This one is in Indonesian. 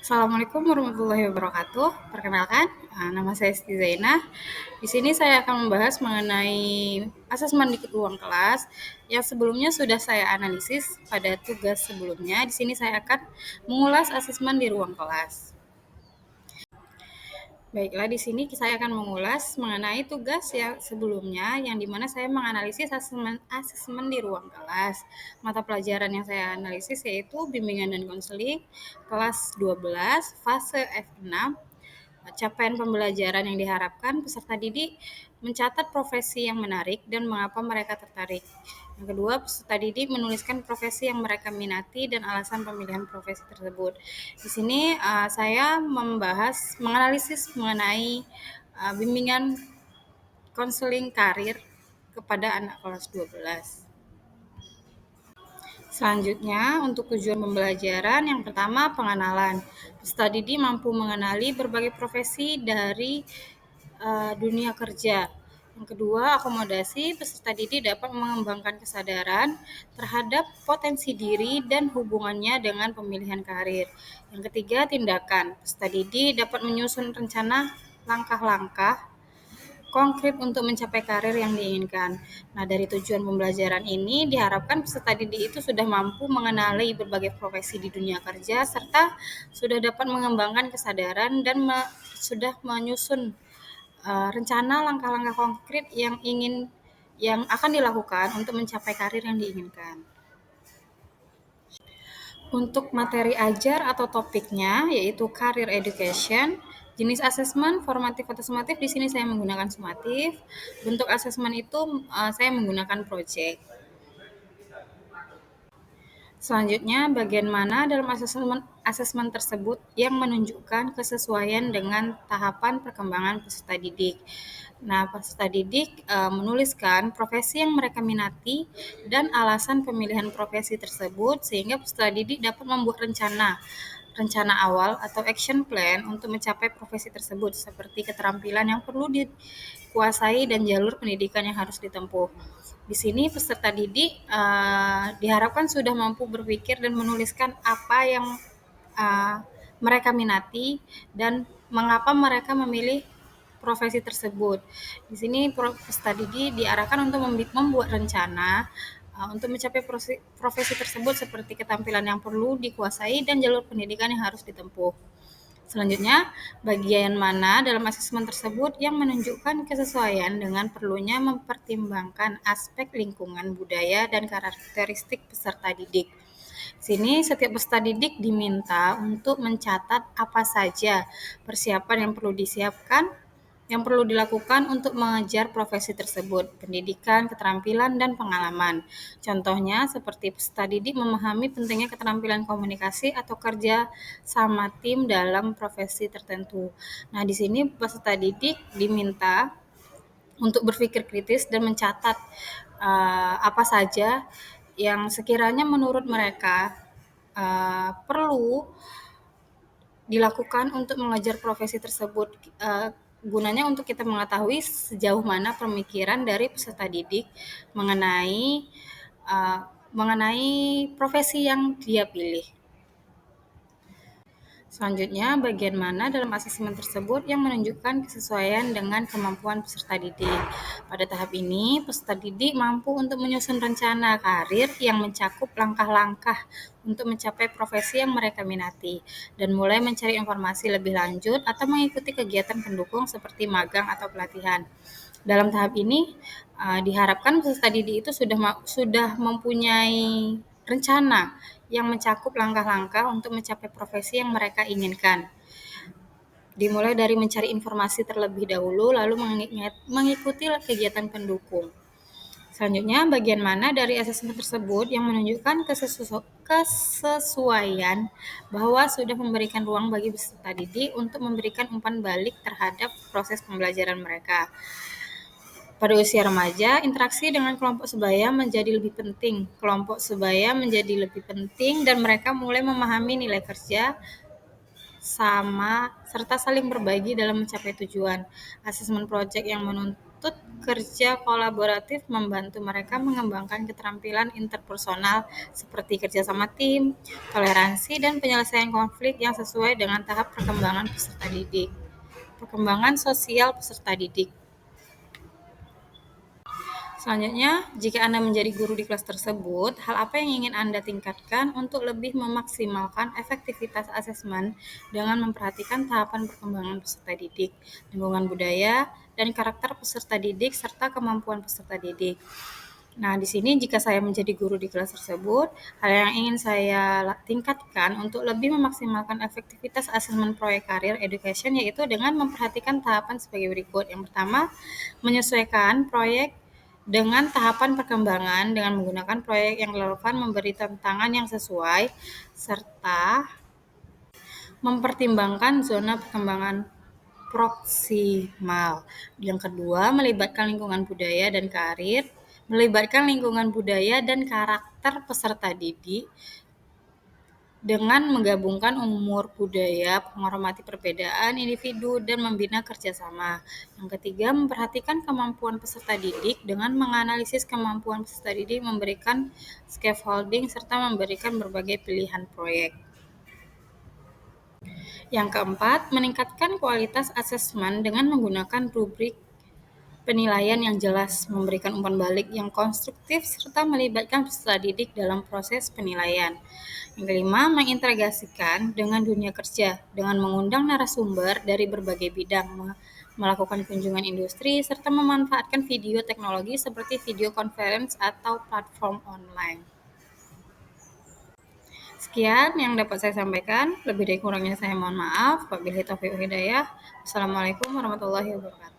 Assalamualaikum warahmatullahi wabarakatuh. Perkenalkan, nama saya Siti Zainah. Di sini saya akan membahas mengenai asesmen di ruang kelas yang sebelumnya sudah saya analisis pada tugas sebelumnya. Di sini saya akan mengulas asesmen di ruang kelas. Baiklah, di sini saya akan mengulas mengenai tugas yang sebelumnya, yang dimana saya menganalisis asesmen di ruang kelas. Mata pelajaran yang saya analisis yaitu bimbingan dan konseling kelas 12, fase F6. Capaian pembelajaran yang diharapkan peserta didik mencatat profesi yang menarik dan mengapa mereka tertarik. Yang kedua, peserta didik menuliskan profesi yang mereka minati dan alasan pemilihan profesi tersebut. Di sini saya menganalisis mengenai bimbingan konseling karir kepada anak kelas 12. Selanjutnya, untuk tujuan pembelajaran, yang pertama pengenalan. Peserta didik mampu mengenali berbagai profesi dari dunia kerja. Yang kedua, akomodasi. Peserta didik dapat mengembangkan kesadaran terhadap potensi diri dan hubungannya dengan pemilihan karir. Yang ketiga, tindakan. Peserta didik dapat menyusun rencana langkah-langkah konkret untuk mencapai karir yang diinginkan. Nah, dari tujuan pembelajaran ini diharapkan peserta didik itu sudah mampu mengenali berbagai profesi di dunia kerja serta sudah dapat mengembangkan kesadaran dan sudah menyusun rencana langkah-langkah konkret yang akan dilakukan untuk mencapai karir yang diinginkan. Untuk materi ajar atau topiknya yaitu career education, jenis asesmen formatif atau sumatif, di sini saya menggunakan sumatif. Bentuk asesmen itu saya menggunakan project. Selanjutnya, bagian mana dalam asesmen tersebut yang menunjukkan kesesuaian dengan tahapan perkembangan peserta didik. Nah, peserta didik menuliskan profesi yang mereka minati dan alasan pemilihan profesi tersebut sehingga peserta didik dapat membuat rencana awal atau action plan untuk mencapai profesi tersebut seperti keterampilan yang perlu dikuasai dan jalur pendidikan yang harus ditempuh. Di sini peserta didik diharapkan sudah mampu berpikir dan menuliskan apa yang mereka minati dan mengapa mereka memilih profesi tersebut. Di sini peserta didik diarahkan untuk membuat rencana untuk mencapai profesi tersebut seperti keterampilan yang perlu dikuasai dan jalur pendidikan yang harus ditempuh. Selanjutnya, bagian mana dalam asesmen tersebut yang menunjukkan kesesuaian dengan perlunya mempertimbangkan aspek lingkungan, budaya, dan karakteristik peserta didik. Sini setiap peserta didik diminta untuk mencatat apa saja persiapan yang perlu disiapkan, yang perlu dilakukan untuk mengejar profesi tersebut, pendidikan, keterampilan, dan pengalaman. Contohnya seperti peserta didik memahami pentingnya keterampilan komunikasi atau kerja sama tim dalam profesi tertentu. Nah, di sini peserta didik diminta untuk berpikir kritis dan mencatat apa saja yang sekiranya menurut mereka perlu dilakukan untuk mengejar profesi tersebut. Gunanya untuk kita mengetahui sejauh mana pemikiran dari peserta didik mengenai profesi yang dia pilih. Selanjutnya, bagian mana dalam asesmen tersebut yang menunjukkan kesesuaian dengan kemampuan peserta didik. Pada tahap ini, peserta didik mampu untuk menyusun rencana karir yang mencakup langkah-langkah untuk mencapai profesi yang mereka minati, dan mulai mencari informasi lebih lanjut atau mengikuti kegiatan pendukung seperti magang atau pelatihan. Dalam tahap ini, diharapkan peserta didik itu sudah mempunyai rencana yang mencakup langkah-langkah untuk mencapai profesi yang mereka inginkan. Dimulai dari mencari informasi terlebih dahulu, lalu mengikuti kegiatan pendukung. Selanjutnya, bagian mana dari asesmen tersebut yang menunjukkan kesesuaian bahwa sudah memberikan ruang bagi peserta didik untuk memberikan umpan balik terhadap proses pembelajaran mereka. Pada usia remaja, interaksi dengan kelompok sebaya menjadi lebih penting. Kelompok sebaya menjadi lebih penting dan mereka mulai memahami nilai kerja sama serta saling berbagi dalam mencapai tujuan. Asesmen project yang menuntut menuntut kerja kolaboratif membantu mereka mengembangkan keterampilan interpersonal seperti kerja sama tim, toleransi, dan penyelesaian konflik yang sesuai dengan tahap perkembangan peserta didik. Perkembangan sosial peserta didik. Selanjutnya, jika Anda menjadi guru di kelas tersebut, hal apa yang ingin Anda tingkatkan untuk lebih memaksimalkan efektivitas asesmen dengan memperhatikan tahapan perkembangan peserta didik, lingkungan budaya, dan karakter peserta didik, serta kemampuan peserta didik. Nah, di sini jika saya menjadi guru di kelas tersebut, hal yang ingin saya tingkatkan untuk lebih memaksimalkan efektivitas asesmen proyek karir education yaitu dengan memperhatikan tahapan sebagai berikut. Yang pertama, menyesuaikan proyek dengan tahapan perkembangan dengan menggunakan proyek yang relevan, memberi tantangan yang sesuai, serta mempertimbangkan zona perkembangan proksimal. Yang kedua, melibatkan lingkungan budaya dan karakter peserta didik dengan menggabungkan umur budaya, menghormati perbedaan individu, dan membina kerjasama. Yang ketiga, memperhatikan kemampuan peserta didik dengan menganalisis kemampuan peserta didik, memberikan scaffolding, serta memberikan berbagai pilihan proyek. Yang keempat, meningkatkan kualitas asesmen dengan menggunakan rubrik penilaian yang jelas, memberikan umpan balik yang konstruktif, serta melibatkan peserta didik dalam proses penilaian. Yang kelima, mengintegrasikan dengan dunia kerja dengan mengundang narasumber dari berbagai bidang, melakukan kunjungan industri, serta memanfaatkan video teknologi seperti video conference atau platform online. Sekian yang dapat saya sampaikan. Lebih dari kurangnya saya mohon maaf. Wabillahi taufiq wal hidayah. Wassalamualaikum warahmatullahi wabarakatuh.